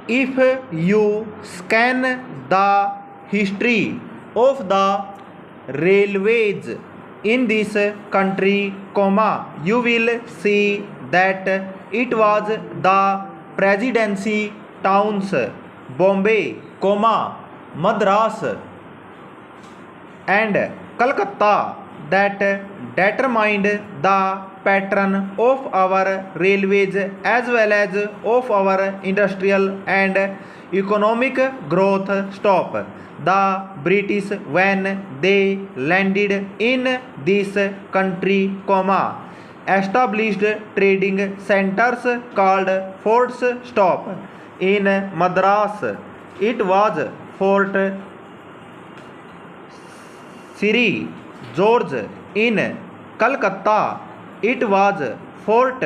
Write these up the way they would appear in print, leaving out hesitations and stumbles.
If you scan the history of the railways in this country, you will see that it was the presidency towns Bombay, Madras and Calcutta that determined the pattern of our railways as well as of our industrial and economic growth. Stop. The British, when they landed in this country, established trading centers called forts. Stop. In Madras, it was Fort Sri George. In Calcutta, it was Fort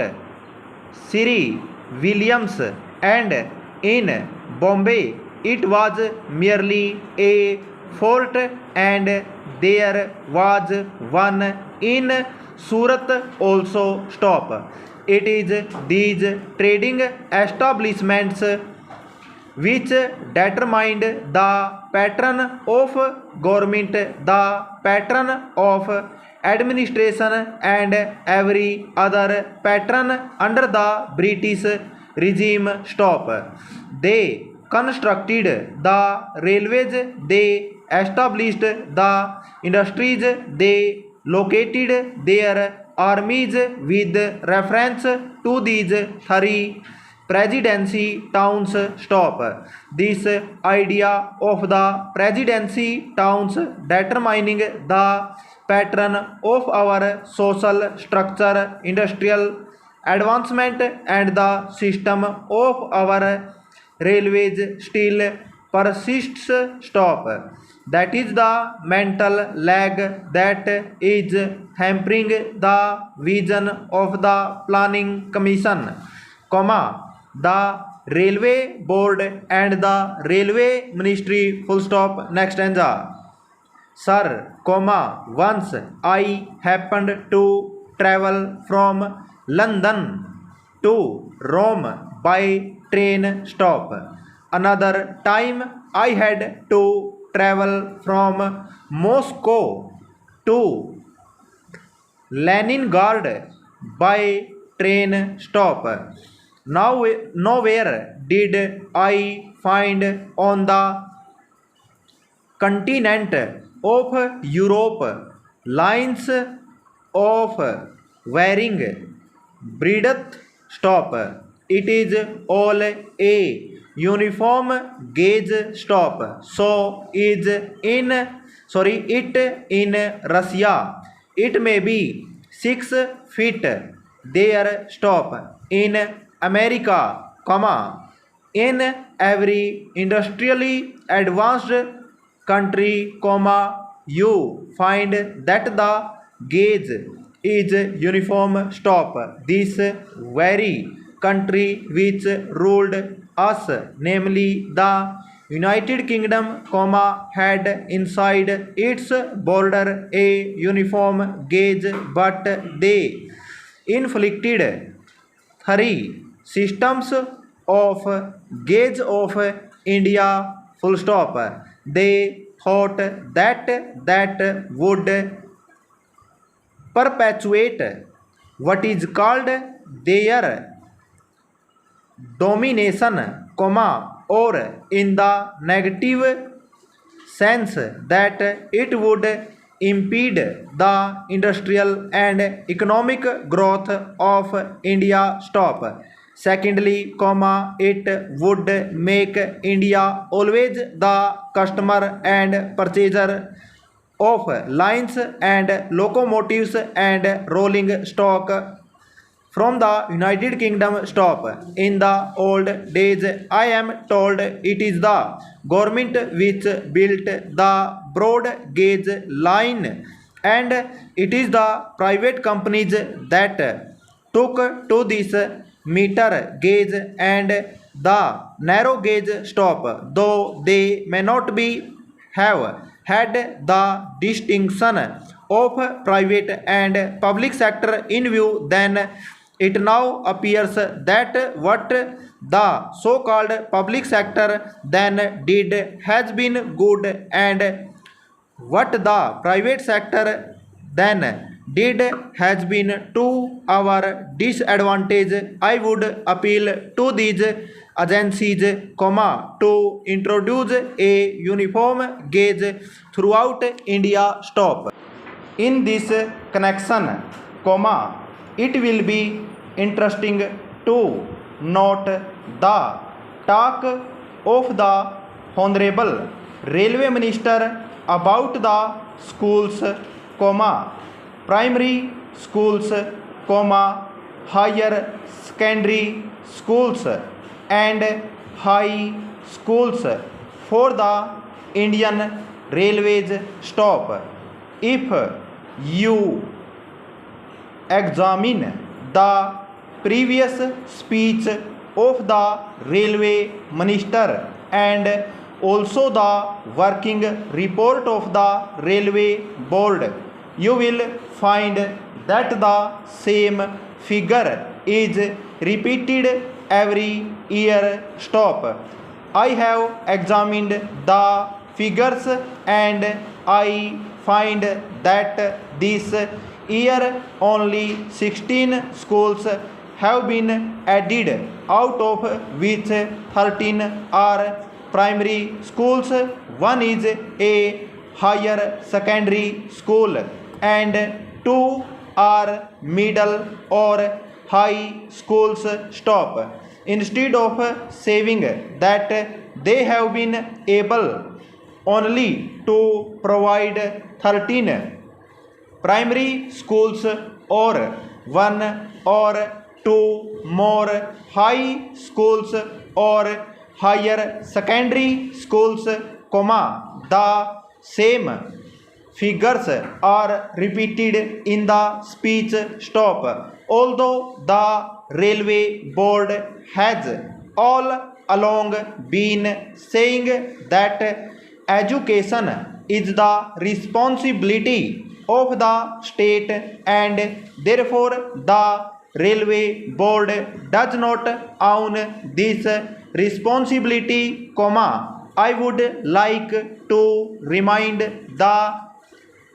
Sri Williams, and in Bombay, it was merely a fort, and there was one in Surat also. Stop. It is these trading establishments which determined the pattern of government, the pattern of administration, and every other pattern under the British regime. Stop. They constructed the railways, they established the industries, they located their armies with reference to these three presidency towns. Stop. This idea of the presidency towns determining the pattern of our social structure, industrial advancement, and the system of our railways still persists. Stop. That is the mental lag that is hampering the vision of the planning commission, the railway board and the railway ministry. Full stop. Next stanza. Sir, once I happened to travel from London to Rome by train. Stop. Another time I had to travel from Moscow to Leningrad by train. Stop. Now, nowhere did I find on the continent of Europe lines of varying breadth. Stop. It is all a uniform gauge. Stop. So is it in Russia. It may be 6 feet there. Stop. In America, in every industrially advanced country, you find that the gauge is uniform. Stop. This very country which ruled us, namely the United Kingdom, had inside its border a uniform gauge, but they inflicted three systems of gauge of India. Full stop. They thought that would perpetuate what is called their domination, or in the negative sense that it would impede the industrial and economic growth of India. Stop. Secondly, it would make India always the customer and purchaser of lines and locomotives and rolling stock from the United Kingdom. Stop. In the old days, I am told it is the government which built the broad gauge line, and it is the private companies that took to this meter gauge and the narrow gauge. Stop. Though they may not be have had the distinction of private and public sector in view, then It now appears that what the so-called public sector then did has been good and what the private sector then did has been to our disadvantage. I would appeal to these agencies, to introduce a uniform gauge throughout India. Stop. In this connection, it will be interesting to note the talk of the Honorable Railway Minister about the schools, primary schools, higher secondary schools and high schools for the Indian Railways. Stop. If you examine the previous speech of the railway minister and also the working report of the railway board, you will find that the same figure is repeated every year. Stop. I have examined the figures and I find that this year only 16 schools have been added, out of which 13 are primary schools, one is a higher secondary school and two are middle or high schools. Stop. Instead of saying that they have been able only to provide 13 primary schools or one or two more high schools or higher secondary schools, the same figures are repeated in the speech. Stop. Although the railway board has all along been saying that education is the responsibility of the state and therefore the railway board does not own this responsibility, I would like to remind the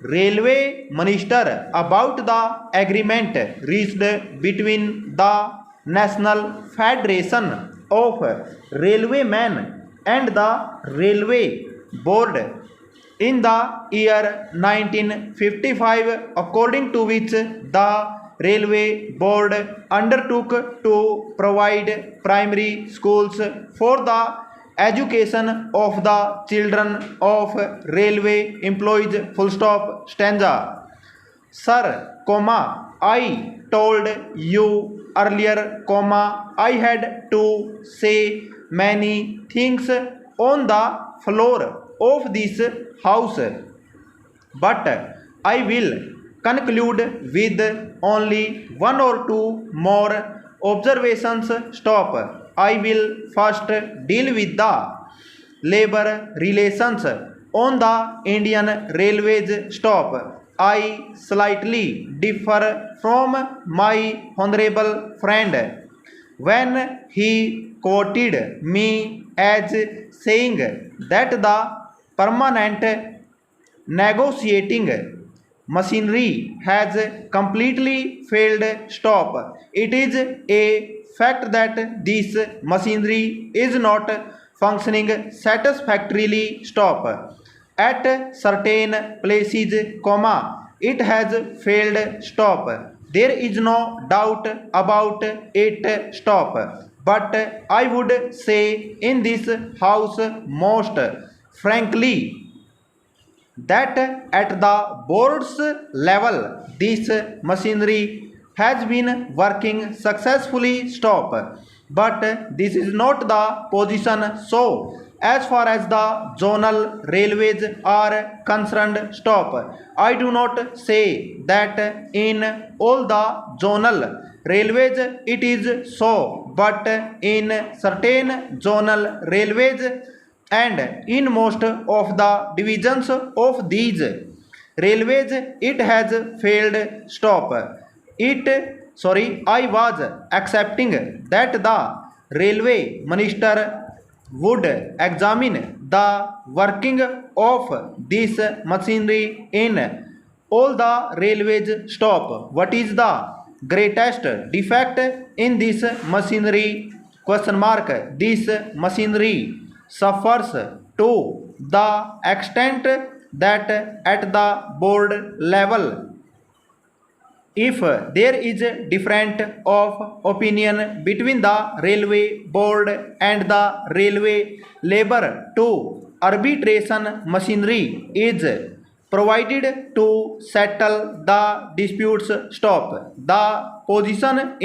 railway minister about the agreement reached between the National Federation of Railwaymen and the Railway Board in the year 1955, according to which the Railway Board undertook to provide primary schools for the education of the children of railway employees. Full stop. Stanza. Sir, I told you earlier, I had to say many things on the floor of this house, but I will conclude with only one or two more observations. Stop. I will first deal with the labor relations on the Indian Railways. Stop. I slightly differ from my honorable friend when he quoted me as saying that the permanent negotiating machinery has completely failed. Stop. It is a fact that this machinery is not functioning satisfactorily. Stop. At certain places, it has failed. Stop. There is no doubt about it. Stop. But I would say in this house most frankly that at the board's level this machinery has been working successfully. Stop. But this is not the position so as far as the zonal railways are concerned. Stop. I do not say that in all the zonal railways it is so, but in certain zonal railways and in most of the divisions of these railways it has failed. Stop. It I was accepting that the railway minister would examine the working of this machinery in all the railways stop. What is the greatest defect in this machinery? Question mark. This machinery suffers to the extent that at the board level, if there is different of opinion between the railway board and the railway labor to arbitration machinery is provided to settle the disputes. Stop. The position